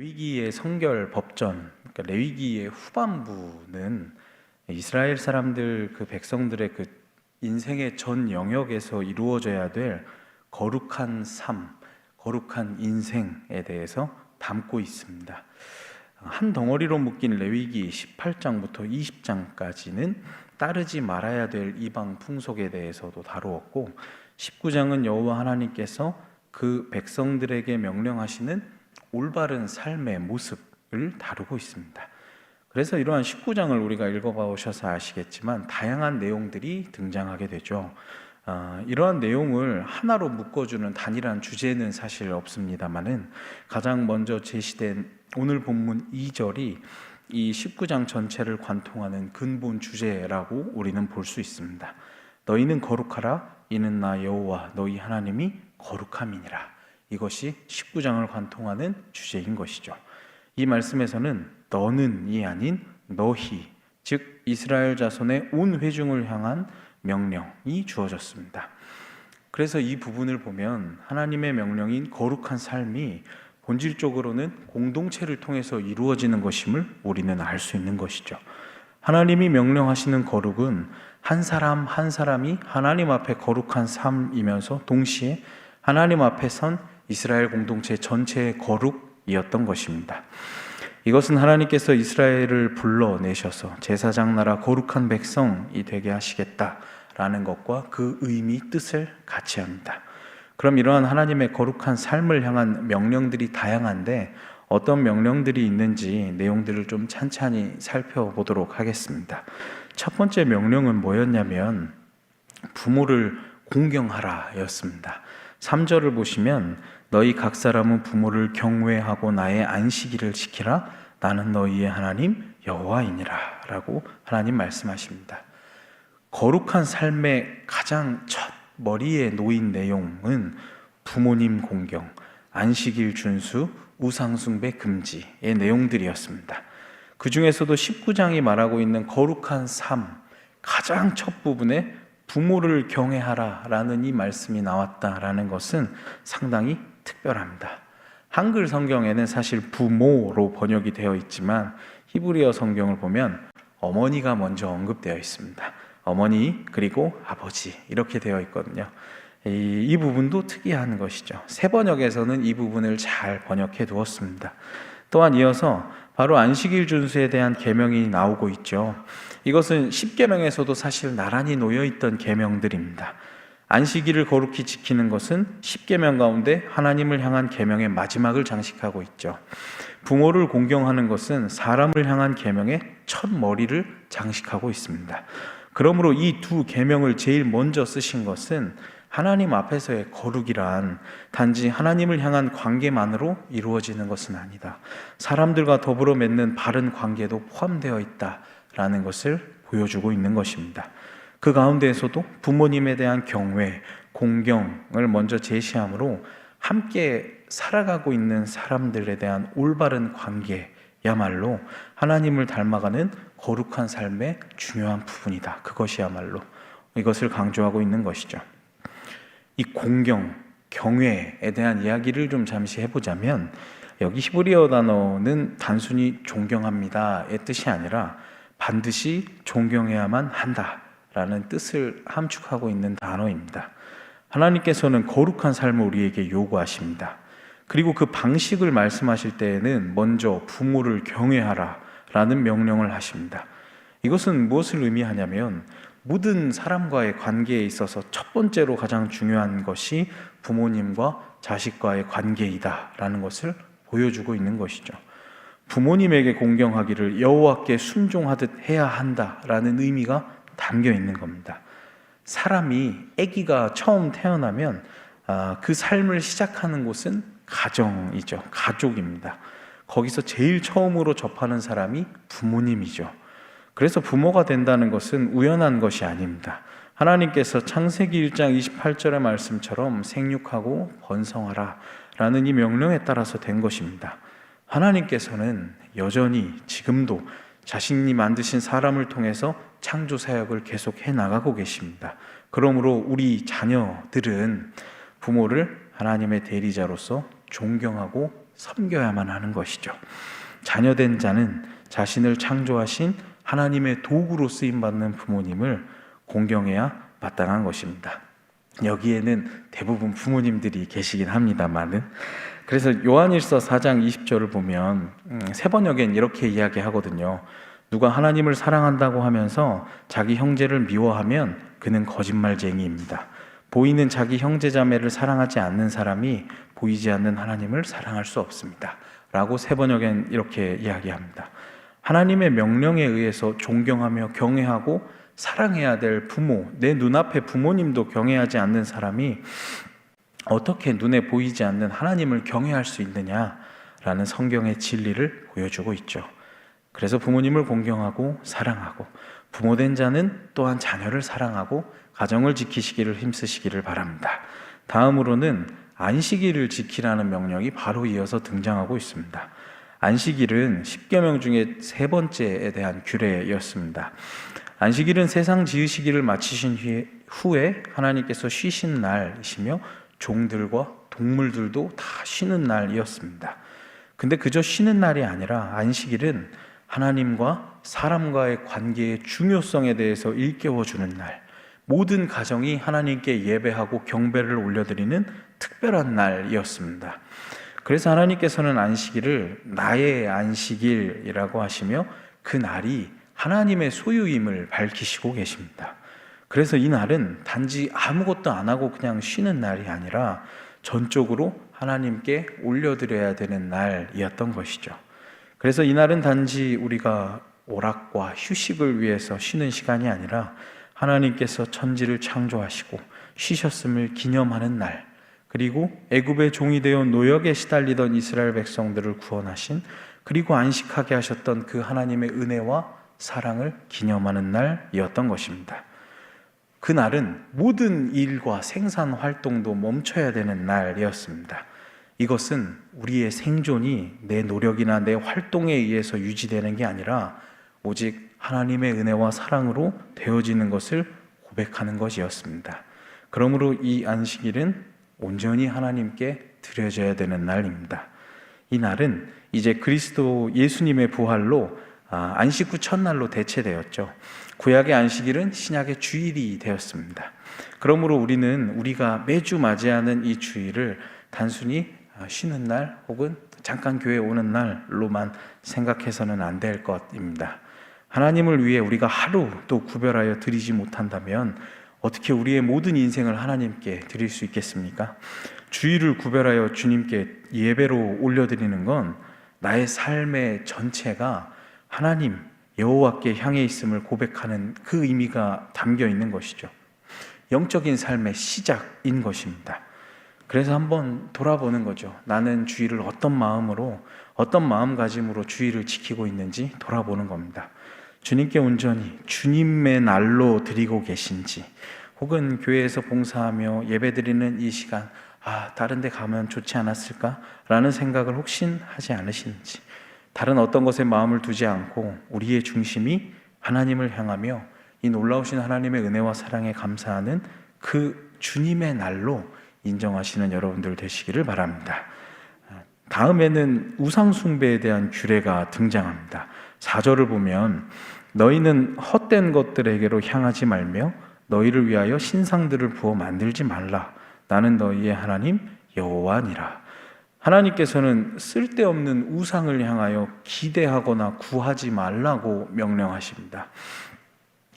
레위기의 성결 법전, 그러니까 레위기의 후반부는 이스라엘 사람들 그 백성들의 그 인생의 전 영역에서 이루어져야 될 거룩한 삶, 거룩한 인생에 대해서 담고 있습니다. 한 덩어리로 묶인 레위기 18장부터 20장까지는 따르지 말아야 될 이방 풍속에 대해서도 다루었고, 19장은 여호와 하나님께서 그 백성들에게 명령하시는 올바른 삶의 모습을 다루고 있습니다. 그래서 이러한 19장을 우리가 읽어봐 오셔서 아시겠지만 다양한 내용들이 등장하게 되죠. 이러한 내용을 하나로 묶어주는 단일한 주제는 사실 없습니다만은 가장 먼저 제시된 오늘 본문 2절이 이 19장 전체를 관통하는 근본 주제라고 우리는 볼 수 있습니다. 너희는 거룩하라, 이는 나 여호와 너희 하나님이 거룩함이니라. 이것이 19장을 관통하는 주제인 것이죠. 이 말씀에서는 너는이 아닌 너희, 즉 이스라엘 자손의 온 회중을 향한 명령이 주어졌습니다. 그래서 이 부분을 보면 하나님의 명령인 거룩한 삶이 본질적으로는 공동체를 통해서 이루어지는 것임을 우리는 알 수 있는 것이죠. 하나님이 명령하시는 거룩은 한 사람 한 사람이 하나님 앞에 거룩한 삶이면서 동시에 하나님 앞에 선 이스라엘 공동체 전체의 거룩이었던 것입니다. 이것은 하나님께서 이스라엘을 불러내셔서 제사장 나라 거룩한 백성이 되게 하시겠다라는 것과 그 의미, 뜻을 같이 합니다. 그럼 이러한 하나님의 거룩한 삶을 향한 명령들이 다양한데 어떤 명령들이 있는지 내용들을 좀 찬찬히 살펴보도록 하겠습니다. 첫 번째 명령은 뭐였냐면 부모를 공경하라 였습니다. 3절을 보시면 너희 각 사람은 부모를 경외하고 나의 안식일을 지키라. 나는 너희의 하나님 여호와이니라 라고 하나님 말씀하십니다. 거룩한 삶의 가장 첫 머리에 놓인 내용은 부모님 공경, 안식일 준수, 우상숭배 금지의 내용들이었습니다. 그 중에서도 19장이 말하고 있는 거룩한 삶, 가장 첫 부분에 부모를 경외하라 라는 이 말씀이 나왔다라는 것은 상당히 특별합니다. 한글 성경에는 사실 부모로 번역이 되어 있지만 히브리어 성경을 보면 어머니가 먼저 언급되어 있습니다. 어머니 그리고 아버지 이렇게 되어 있거든요. 이 부분도 특이한 것이죠. 새 번역에서는 이 부분을 잘 번역해 두었습니다. 또한 이어서 바로 안식일 준수에 대한 계명이 나오고 있죠. 이것은 10계명에서도 사실 나란히 놓여있던 계명들입니다. 안식일을 거룩히 지키는 것은 10계명 가운데 하나님을 향한 계명의 마지막을 장식하고 있죠. 부모를 공경하는 것은 사람을 향한 계명의 첫 머리를 장식하고 있습니다. 그러므로 이 두 계명을 제일 먼저 쓰신 것은 하나님 앞에서의 거룩이란 단지 하나님을 향한 관계만으로 이루어지는 것은 아니다. 사람들과 더불어 맺는 바른 관계도 포함되어 있다라는 것을 보여주고 있는 것입니다. 그 가운데에서도 부모님에 대한 경외, 공경을 먼저 제시하므로 함께 살아가고 있는 사람들에 대한 올바른 관계야말로 하나님을 닮아가는 거룩한 삶의 중요한 부분이다. 그것이야말로 이것을 강조하고 있는 것이죠. 이 공경, 경외에 대한 이야기를 좀 잠시 해보자면 여기 히브리어 단어는 단순히 존경합니다의 뜻이 아니라 반드시 존경해야만 한다라는 뜻을 함축하고 있는 단어입니다. 하나님께서는 거룩한 삶을 우리에게 요구하십니다. 그리고 그 방식을 말씀하실 때에는 먼저 부모를 경외하라 라는 명령을 하십니다. 이것은 무엇을 의미하냐면 모든 사람과의 관계에 있어서 첫 번째로 가장 중요한 것이 부모님과 자식과의 관계이다 라는 것을 보여주고 있는 것이죠. 부모님에게 공경하기를 여호와께 순종하듯 해야 한다라는 의미가 담겨 있는 겁니다. 사람이 아기가 처음 태어나면 그 삶을 시작하는 곳은 가정이죠. 가족입니다. 거기서 제일 처음으로 접하는 사람이 부모님이죠. 그래서 부모가 된다는 것은 우연한 것이 아닙니다. 하나님께서 창세기 1장 28절의 말씀처럼 생육하고 번성하라 라는 이 명령에 따라서 된 것입니다. 하나님께서는 여전히 지금도 자신이 만드신 사람을 통해서 창조 사역을 계속 해나가고 계십니다. 그러므로 우리 자녀들은 부모를 하나님의 대리자로서 존경하고 섬겨야만 하는 것이죠. 자녀된 자는 자신을 창조하신 하나님의 도구로 쓰임받는 부모님을 공경해야 마땅한 것입니다. 여기에는 대부분 부모님들이 계시긴 합니다만은, 그래서 요한일서 4장 20절을 보면 세번역엔 이렇게 이야기하거든요. 누가 하나님을 사랑한다고 하면서 자기 형제를 미워하면 그는 거짓말쟁이입니다. 보이는 자기 형제 자매를 사랑하지 않는 사람이 보이지 않는 하나님을 사랑할 수 없습니다 라고 세번역엔 이렇게 이야기합니다. 하나님의 명령에 의해서 존경하며 경외하고 사랑해야 될 부모, 내 눈앞에 부모님도 경외하지 않는 사람이 어떻게 눈에 보이지 않는 하나님을 경외할 수 있느냐라는 성경의 진리를 보여주고 있죠. 그래서 부모님을 공경하고 사랑하고 부모된 자는 또한 자녀를 사랑하고 가정을 지키시기를 힘쓰시기를 바랍니다. 다음으로는 안식일을 지키라는 명령이 바로 이어서 등장하고 있습니다. 안식일은 10계명 중에 세 번째에 대한 규례였습니다. 안식일은 세상 지으시기를 마치신 후에 하나님께서 쉬신 날이시며 종들과 동물들도 다 쉬는 날이었습니다. 근데 그저 쉬는 날이 아니라 안식일은 하나님과 사람과의 관계의 중요성에 대해서 일깨워주는 날, 모든 가정이 하나님께 예배하고 경배를 올려드리는 특별한 날이었습니다. 그래서 하나님께서는 안식일을 나의 안식일이라고 하시며 그 날이 하나님의 소유임을 밝히시고 계십니다. 그래서 이 날은 단지 아무것도 안 하고 그냥 쉬는 날이 아니라 전적으로 하나님께 올려드려야 되는 날이었던 것이죠. 그래서 이 날은 단지 우리가 오락과 휴식을 위해서 쉬는 시간이 아니라 하나님께서 천지를 창조하시고 쉬셨음을 기념하는 날, 그리고 애굽의 종이 되어 노역에 시달리던 이스라엘 백성들을 구원하신, 그리고 안식하게 하셨던 그 하나님의 은혜와 사랑을 기념하는 날이었던 것입니다. 그 날은 모든 일과 생산 활동도 멈춰야 되는 날이었습니다. 이것은 우리의 생존이 내 노력이나 내 활동에 의해서 유지되는 게 아니라 오직 하나님의 은혜와 사랑으로 되어지는 것을 고백하는 것이었습니다. 그러므로 이 안식일은 온전히 하나님께 드려져야 되는 날입니다. 이 날은 이제 그리스도 예수님의 부활로 안식 후 첫날로 대체되었죠. 구약의 안식일은 신약의 주일이 되었습니다. 그러므로 우리가 매주 맞이하는 이 주일을 단순히 쉬는 날 혹은 잠깐 교회 오는 날로만 생각해서는 안 될 것입니다. 하나님을 위해 우리가 하루도 구별하여 드리지 못한다면 어떻게 우리의 모든 인생을 하나님께 드릴 수 있겠습니까? 주일을 구별하여 주님께 예배로 올려드리는 건 나의 삶의 전체가 하나님 여호와께 향해 있음을 고백하는 그 의미가 담겨 있는 것이죠. 영적인 삶의 시작인 것입니다. 그래서 한번 돌아보는 거죠. 나는 주일을 어떤 마음으로, 어떤 마음가짐으로 주일을 지키고 있는지 돌아보는 겁니다. 주님께 온전히 주님의 날로 드리고 계신지, 혹은 교회에서 봉사하며 예배드리는 이 시간 다른 데 가면 좋지 않았을까? 라는 생각을 혹시 하지 않으시는지, 다른 어떤 것에 마음을 두지 않고 우리의 중심이 하나님을 향하며 이 놀라우신 하나님의 은혜와 사랑에 감사하는 그 주님의 날로 인정하시는 여러분들 되시기를 바랍니다. 다음에는 우상 숭배에 대한 규례가 등장합니다. 4절을 보면 너희는 헛된 것들에게로 향하지 말며 너희를 위하여 신상들을 부어 만들지 말라. 나는 너희의 하나님 여호와니라. 하나님께서는 쓸데없는 우상을 향하여 기대하거나 구하지 말라고 명령하십니다.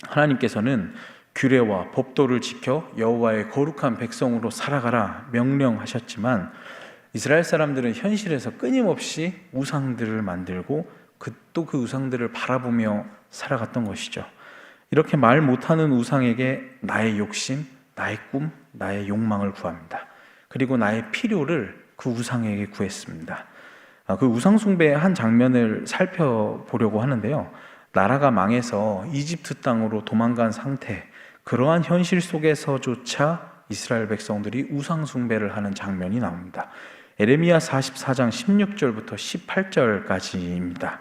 하나님께서는 규례와 법도를 지켜 여호와의 거룩한 백성으로 살아가라 명령하셨지만 이스라엘 사람들은 현실에서 끊임없이 우상들을 만들고 또 그 우상들을 바라보며 살아갔던 것이죠. 이렇게 말 못하는 우상에게 나의 욕심, 나의 꿈, 나의 욕망을 구합니다. 그리고 나의 필요를 그 우상에게 구했습니다. 그 우상 숭배의 한 장면을 살펴보려고 하는데요. 나라가 망해서 이집트 땅으로 도망간 상태, 그러한 현실 속에서조차 이스라엘 백성들이 우상 숭배를 하는 장면이 나옵니다. 에레미야 44장 16절부터 18절까지입니다.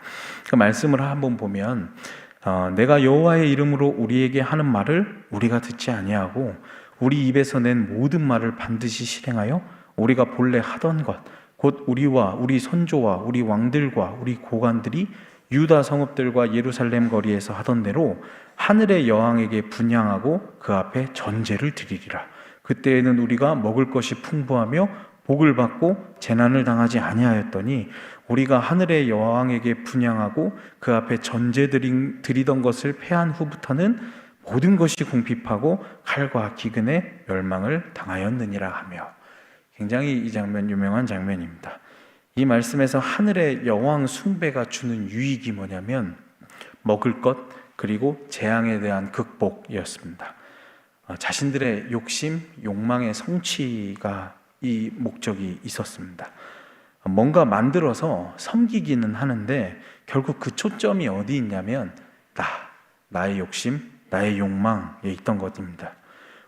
그 말씀을 한번 보면 내가 여호와의 이름으로 우리에게 하는 말을 우리가 듣지 아니하고 우리 입에서 낸 모든 말을 반드시 실행하여 우리가 본래 하던 것 곧 우리와 우리 선조와 우리 왕들과 우리 고관들이 유다 성읍들과 예루살렘 거리에서 하던 대로 하늘의 여왕에게 분향하고 그 앞에 전제를 드리리라. 그때에는 우리가 먹을 것이 풍부하며 복을 받고 재난을 당하지 아니하였더니 우리가 하늘의 여왕에게 분향하고 그 앞에 전제 드리던 것을 패한 후부터는 모든 것이 궁핍하고 칼과 기근에 멸망을 당하였느니라 하며, 굉장히 이 장면 유명한 장면입니다. 이 말씀에서 하늘의 여왕 숭배가 주는 유익이 뭐냐면 먹을 것 그리고 재앙에 대한 극복이었습니다. 자신들의 욕심, 욕망의 성취가 이 목적이 있었습니다. 뭔가 만들어서 섬기기는 하는데 결국 그 초점이 어디 있냐면 나의 욕심, 나의 욕망에 있던 것입니다.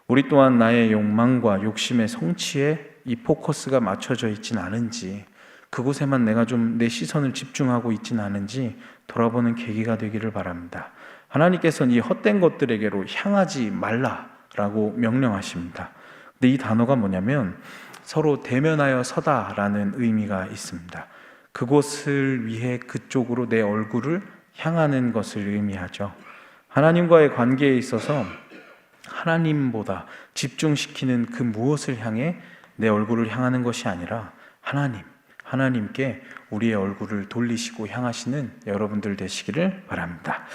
우리 또한 나의 욕망과 욕심의 성취에 이 포커스가 맞춰져 있진 않은지, 그곳에만 내가 좀 내 시선을 집중하고 있진 않은지 돌아보는 계기가 되기를 바랍니다. 하나님께서는 이 헛된 것들에게로 향하지 말라라고 명령하십니다. 근데 이 단어가 뭐냐면 서로 대면하여 서다라는 의미가 있습니다. 그곳을 위해 그쪽으로 내 얼굴을 향하는 것을 의미하죠. 하나님과의 관계에 있어서 하나님보다 집중시키는 그 무엇을 향해 내 얼굴을 향하는 것이 아니라 하나님께 우리의 얼굴을 돌리시고 향하시는 여러분들 되시기를 바랍니다.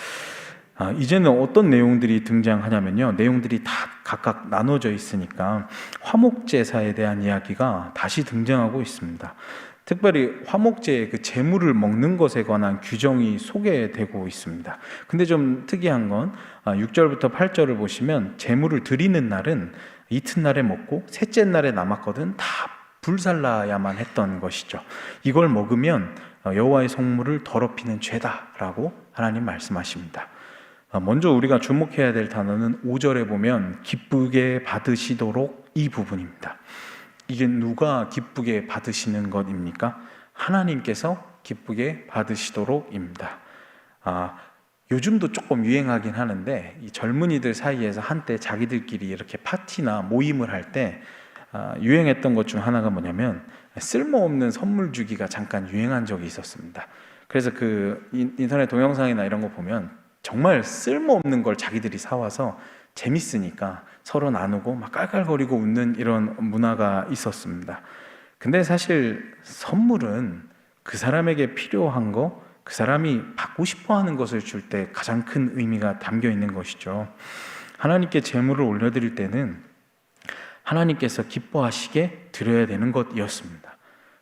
이제는 어떤 내용들이 등장하냐면요, 내용들이 다 각각 나눠져 있으니까 화목제사에 대한 이야기가 다시 등장하고 있습니다. 특별히 화목제의 그 제물을 먹는 것에 관한 규정이 소개되고 있습니다. 근데 좀 특이한 건 6절부터 8절을 보시면 제물을 드리는 날은 이튿날에 먹고 셋째 날에 남았거든 다 불살라야만 했던 것이죠. 이걸 먹으면 여호와의 성물을 더럽히는 죄다라고 하나님 말씀하십니다. 먼저 우리가 주목해야 될 단어는 5절에 보면 기쁘게 받으시도록, 이 부분입니다. 이게 누가 기쁘게 받으시는 것입니까? 하나님께서 기쁘게 받으시도록입니다. 요즘도 조금 유행하긴 하는데 이 젊은이들 사이에서 한때 자기들끼리 이렇게 파티나 모임을 할 때 유행했던 것 중 하나가 뭐냐면 쓸모없는 선물 주기가 잠깐 유행한 적이 있었습니다. 그래서 그 인터넷 동영상이나 이런 거 보면 정말 쓸모없는 걸 자기들이 사와서 재밌으니까 서로 나누고 막 깔깔거리고 웃는 이런 문화가 있었습니다. 근데 사실 선물은 그 사람에게 필요한 거, 그 사람이 받고 싶어 하는 것을 줄 때 가장 큰 의미가 담겨 있는 것이죠. 하나님께 제물을 올려드릴 때는 하나님께서 기뻐하시게 드려야 되는 것이었습니다.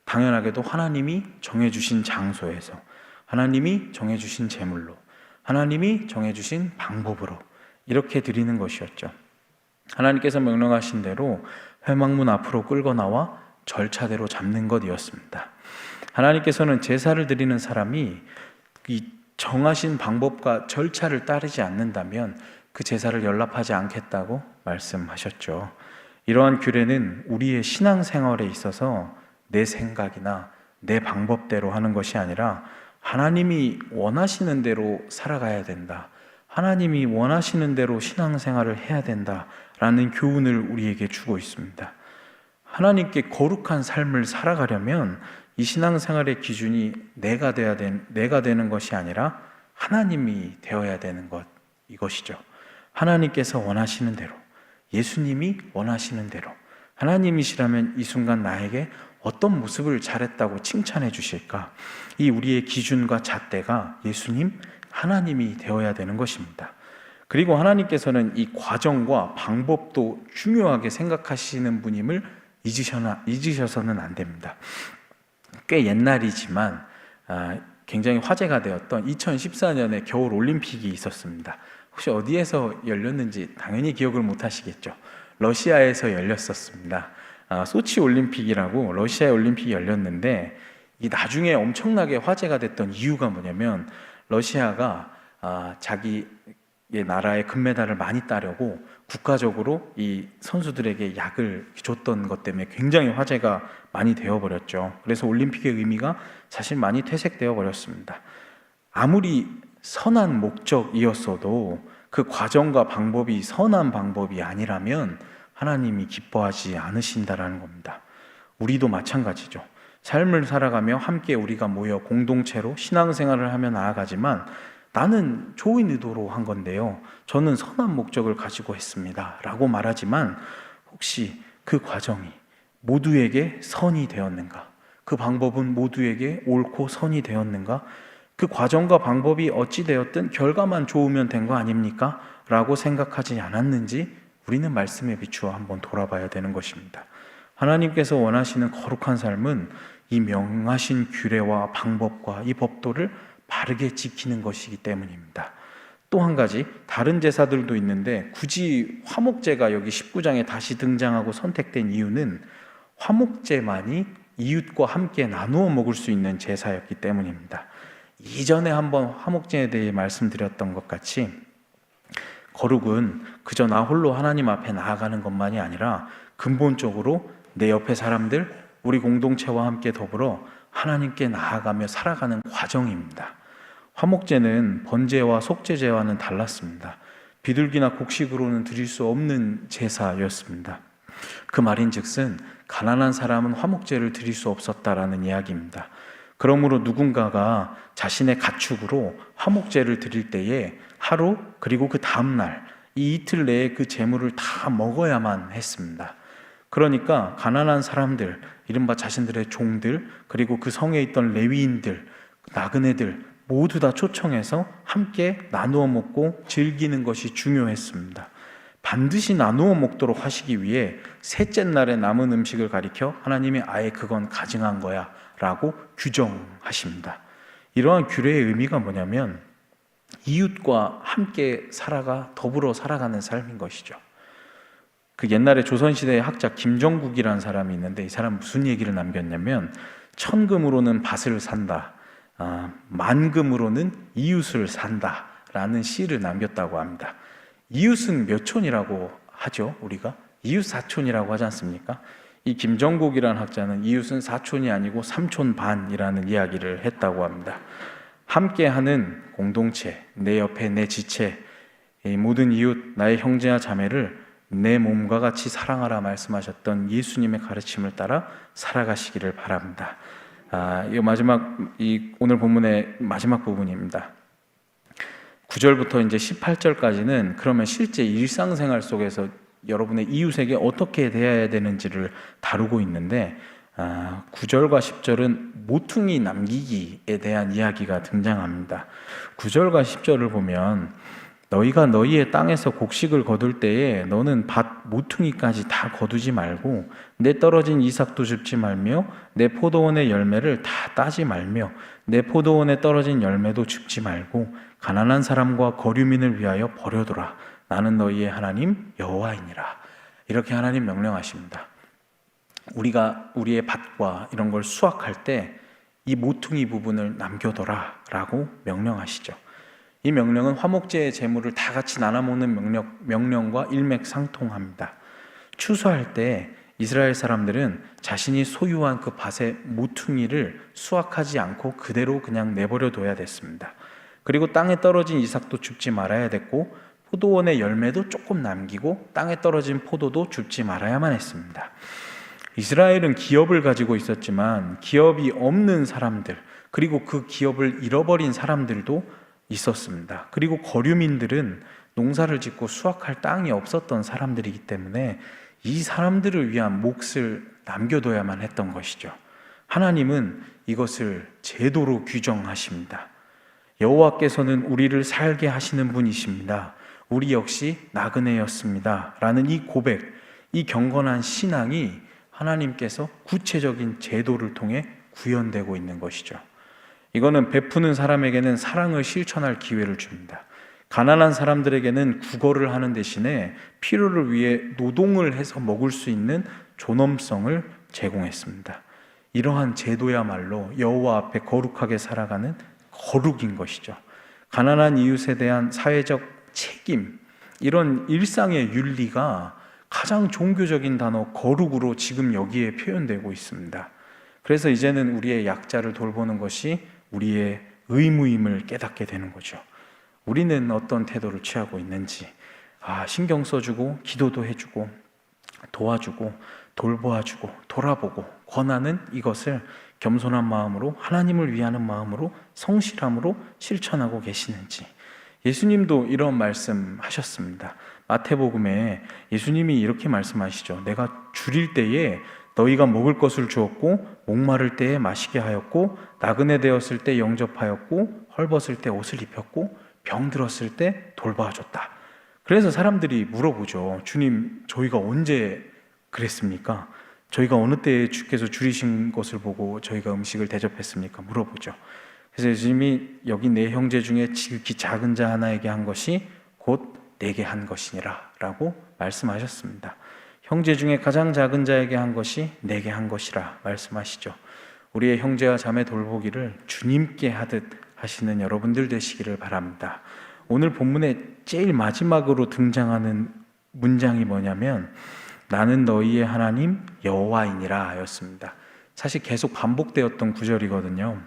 당연하게도 하나님이 정해주신 장소에서, 하나님이 정해주신 제물로, 하나님이 정해주신 방법으로 이렇게 드리는 것이었죠. 하나님께서 명령하신 대로 회막문 앞으로 끌고 나와 절차대로 잡는 것이었습니다. 하나님께서는 제사를 드리는 사람이 이 정하신 방법과 절차를 따르지 않는다면 그 제사를 연락하지 않겠다고 말씀하셨죠. 이러한 규례는 우리의 신앙생활에 있어서 내 생각이나 내 방법대로 하는 것이 아니라 하나님이 원하시는 대로 살아가야 된다, 하나님이 원하시는 대로 신앙생활을 해야 된다라는 교훈을 우리에게 주고 있습니다. 하나님께 거룩한 삶을 살아가려면 이 신앙생활의 기준이 내가 되는 것이 아니라 하나님이 되어야 되는 것, 이것이죠. 하나님께서 원하시는 대로, 예수님이 원하시는 대로, 하나님이시라면 이 순간 나에게 어떤 모습을 잘했다고 칭찬해 주실까? 이 우리의 기준과 잣대가 예수님, 하나님이 되어야 되는 것입니다. 그리고 하나님께서는 이 과정과 방법도 중요하게 생각하시는 분임을 잊으셔서는 안 됩니다. 꽤 옛날이지만 굉장히 화제가 되었던 2014년에 겨울 올림픽이 있었습니다. 혹시 어디에서 열렸는지 당연히 기억을 못 하시겠죠. 러시아에서 열렸었습니다. 소치 올림픽이라고 러시아 올림픽이 열렸는데 이 나중에 엄청나게 화제가 됐던 이유가 뭐냐면 러시아가 자기의 나라의 금메달을 많이 따려고 국가적으로 이 선수들에게 약을 줬던 것 때문에 굉장히 화제가 많이 되어버렸죠. 그래서 올림픽의 의미가 사실 많이 퇴색되어 버렸습니다. 아무리 선한 목적이었어도 그 과정과 방법이 선한 방법이 아니라면 하나님이 기뻐하지 않으신다라는 겁니다. 우리도 마찬가지죠. 삶을 살아가며 함께 우리가 모여 공동체로 신앙생활을 하며 나아가지만 나는 좋은 의도로 한 건데요, 저는 선한 목적을 가지고 했습니다 라고 말하지만 혹시 그 과정이 모두에게 선이 되었는가? 그 방법은 모두에게 옳고 선이 되었는가? 그 과정과 방법이 어찌 되었든 결과만 좋으면 된 거 아닙니까? 라고 생각하지 않았는지 우리는 말씀에 비추어 한번 돌아봐야 되는 것입니다. 하나님께서 원하시는 거룩한 삶은 이 명하신 규례와 방법과 이 법도를 바르게 지키는 것이기 때문입니다. 또 한 가지 다른 제사들도 있는데 굳이 화목제가 여기 19장에 다시 등장하고 선택된 이유는 화목제만이 이웃과 함께 나누어 먹을 수 있는 제사였기 때문입니다. 이전에 한번 화목제에 대해 말씀드렸던 것 같이 거룩은 그저 나 홀로 하나님 앞에 나아가는 것만이 아니라 근본적으로 내 옆에 사람들, 우리 공동체와 함께 더불어 하나님께 나아가며 살아가는 과정입니다. 화목제는 번제와 속죄제와는 달랐습니다. 비둘기나 곡식으로는 드릴 수 없는 제사였습니다. 그 말인즉슨 가난한 사람은 화목제를 드릴 수 없었다라는 이야기입니다. 그러므로 누군가가 자신의 가축으로 화목제를 드릴 때에 하루 그리고 그 다음 날 이 이틀 내에 그 제물을 다 먹어야만 했습니다. 그러니까 가난한 사람들, 이른바 자신들의 종들, 그리고 그 성에 있던 레위인들, 나그네들 모두 다 초청해서 함께 나누어 먹고 즐기는 것이 중요했습니다. 반드시 나누어 먹도록 하시기 위해 셋째 날에 남은 음식을 가리켜 하나님이 아예 그건 가증한 거야 라고 규정하십니다. 이러한 규례의 의미가 뭐냐면 이웃과 함께 더불어 살아가는 삶인 것이죠. 그 옛날에 조선시대의 학자 김정국이라는 사람이 있는데 이 사람은 무슨 얘기를 남겼냐면 천금으로는 밭을 산다, 만금으로는 이웃을 산다 라는 시를 남겼다고 합니다. 이웃은 몇 촌이라고 하죠? 우리가 이웃 사촌이라고 하지 않습니까? 이 김정국이라는 학자는 이웃은 사촌이 아니고 삼촌 반이라는 이야기를 했다고 합니다. 함께하는 공동체, 내 옆에 내 지체, 이 모든 이웃, 나의 형제와 자매를 내 몸과 같이 사랑하라 말씀하셨던 예수님의 가르침을 따라 살아가시기를 바랍니다. 이 오늘 본문의 마지막 부분입니다. 9절부터 이제 18절까지는 그러면 실제 일상생활 속에서 여러분의 이웃에게 어떻게 대해야 되는지를 다루고 있는데 9절과 10절은 모퉁이 남기기에 대한 이야기가 등장합니다. 9절과 10절을 보면 너희가 너희의 땅에서 곡식을 거둘 때에 너는 밭 모퉁이까지 다 거두지 말고 내 떨어진 이삭도 줍지 말며 내 포도원의 열매를 다 따지 말며 내 포도원에 떨어진 열매도 줍지 말고 가난한 사람과 거류민을 위하여 버려두라. 나는 너희의 하나님 여호와이니라. 이렇게 하나님 명령하십니다. 우리가 우리의 밭과 이런 걸 수확할 때 이 모퉁이 부분을 남겨둬라 라고 명령하시죠. 이 명령은 화목제의 제물을 다 같이 나눠 먹는 명령과 일맥상통합니다. 추수할 때 이스라엘 사람들은 자신이 소유한 그 밭의 모퉁이를 수확하지 않고 그대로 그냥 내버려 둬야 됐습니다. 그리고 땅에 떨어진 이삭도 줍지 말아야 됐고 포도원의 열매도 조금 남기고 땅에 떨어진 포도도 줍지 말아야만 했습니다. 이스라엘은 기업을 가지고 있었지만 기업이 없는 사람들, 그리고 그 기업을 잃어버린 사람들도 있었습니다. 그리고 거류민들은 농사를 짓고 수확할 땅이 없었던 사람들이기 때문에 이 사람들을 위한 몫을 남겨둬야만 했던 것이죠. 하나님은 이것을 제도로 규정하십니다. 여호와께서는 우리를 살게 하시는 분이십니다. 우리 역시 나그네였습니다. 라는 이 고백, 이 경건한 신앙이 하나님께서 구체적인 제도를 통해 구현되고 있는 것이죠. 이거는 베푸는 사람에게는 사랑을 실천할 기회를 줍니다. 가난한 사람들에게는 구걸을 하는 대신에 필요를 위해 노동을 해서 먹을 수 있는 존엄성을 제공했습니다. 이러한 제도야말로 여호와 앞에 거룩하게 살아가는 거룩인 것이죠. 가난한 이웃에 대한 사회적 책임, 이런 일상의 윤리가 가장 종교적인 단어 거룩으로 지금 여기에 표현되고 있습니다. 그래서 이제는 우리의 약자를 돌보는 것이 우리의 의무임을 깨닫게 되는 거죠. 우리는 어떤 태도를 취하고 있는지 신경 써주고 기도도 해주고 도와주고 돌보아주고 돌아보고 권하는 이것을 겸손한 마음으로 하나님을 위하는 마음으로 성실함으로 실천하고 계시는지. 예수님도 이런 말씀 하셨습니다. 마태복음에 예수님이 이렇게 말씀하시죠. 내가 줄일 때에 너희가 먹을 것을 주었고 목마를 때에 마시게 하였고 나그네 되었을 때 영접하였고 헐벗을 때 옷을 입혔고 병 들었을 때 돌봐줬다. 그래서 사람들이 물어보죠. 주님, 저희가 언제 그랬습니까? 저희가 어느 때에 주께서 줄이신 것을 보고 저희가 음식을 대접했습니까? 물어보죠. 그래서 예수님이 여기 내 형제 중에 지극히 작은 자 하나에게 한 것이 곧 내게 한 것이니라 라고 말씀하셨습니다. 형제 중에 가장 작은 자에게 한 것이 내게 한 것이라 말씀하시죠. 우리의 형제와 자매 돌보기를 주님께 하듯 하시는 여러분들 되시기를 바랍니다. 오늘 본문의 제일 마지막으로 등장하는 문장이 뭐냐면 나는 너희의 하나님 여호와이니라 였습니다. 사실 계속 반복되었던 구절이거든요.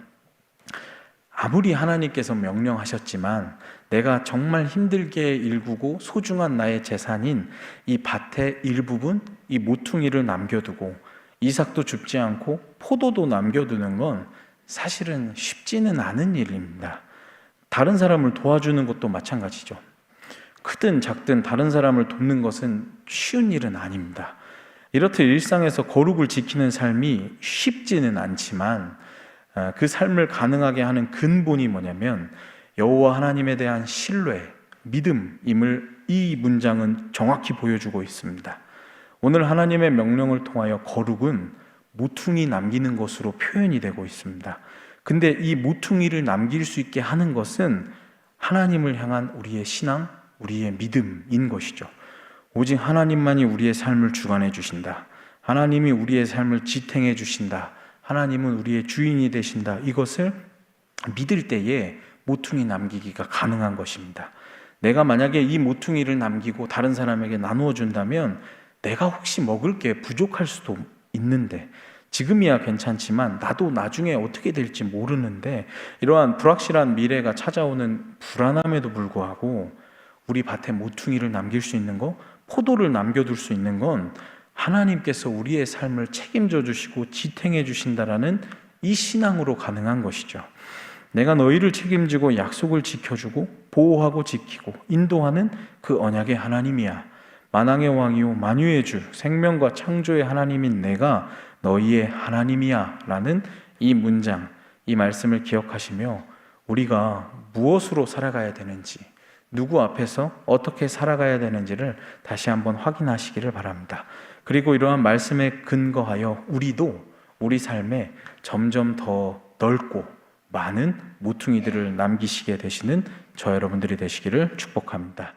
아무리 하나님께서 명령하셨지만 내가 정말 힘들게 일구고 소중한 나의 재산인 이 밭의 일부분, 이 모퉁이를 남겨두고 이삭도 줍지 않고 포도도 남겨두는 건 사실은 쉽지는 않은 일입니다. 다른 사람을 도와주는 것도 마찬가지죠. 크든 작든 다른 사람을 돕는 것은 쉬운 일은 아닙니다. 이렇듯 일상에서 거룩을 지키는 삶이 쉽지는 않지만 그 삶을 가능하게 하는 근본이 뭐냐면 여호와 하나님에 대한 신뢰, 믿음임을 이 문장은 정확히 보여주고 있습니다. 오늘 하나님의 명령을 통하여 거룩은 모퉁이 남기는 것으로 표현이 되고 있습니다. 근데 이 모퉁이를 남길 수 있게 하는 것은 하나님을 향한 우리의 신앙, 우리의 믿음인 것이죠. 오직 하나님만이 우리의 삶을 주관해 주신다. 하나님이 우리의 삶을 지탱해 주신다. 하나님은 우리의 주인이 되신다. 이것을 믿을 때에 모퉁이 남기기가 가능한 것입니다. 내가 만약에 이 모퉁이를 남기고 다른 사람에게 나누어 준다면 내가 혹시 먹을 게 부족할 수도 있는데 지금이야 괜찮지만 나도 나중에 어떻게 될지 모르는데 이러한 불확실한 미래가 찾아오는 불안함에도 불구하고 우리 밭에 모퉁이를 남길 수 있는 거, 포도를 남겨둘 수 있는 건 하나님께서 우리의 삶을 책임져 주시고 지탱해 주신다라는 이 신앙으로 가능한 것이죠. 내가 너희를 책임지고 약속을 지켜주고 보호하고 지키고 인도하는 그 언약의 하나님이야. 만왕의 왕이요 만유의 주 생명과 창조의 하나님인 내가 너희의 하나님이야 라는 이 문장, 이 말씀을 기억하시며 우리가 무엇으로 살아가야 되는지, 누구 앞에서 어떻게 살아가야 되는지를 다시 한번 확인하시기를 바랍니다. 그리고 이러한 말씀에 근거하여 우리도 우리 삶에 점점 더 넓고 많은 모퉁이들을 남기시게 되시는 저 여러분들이 되시기를 축복합니다.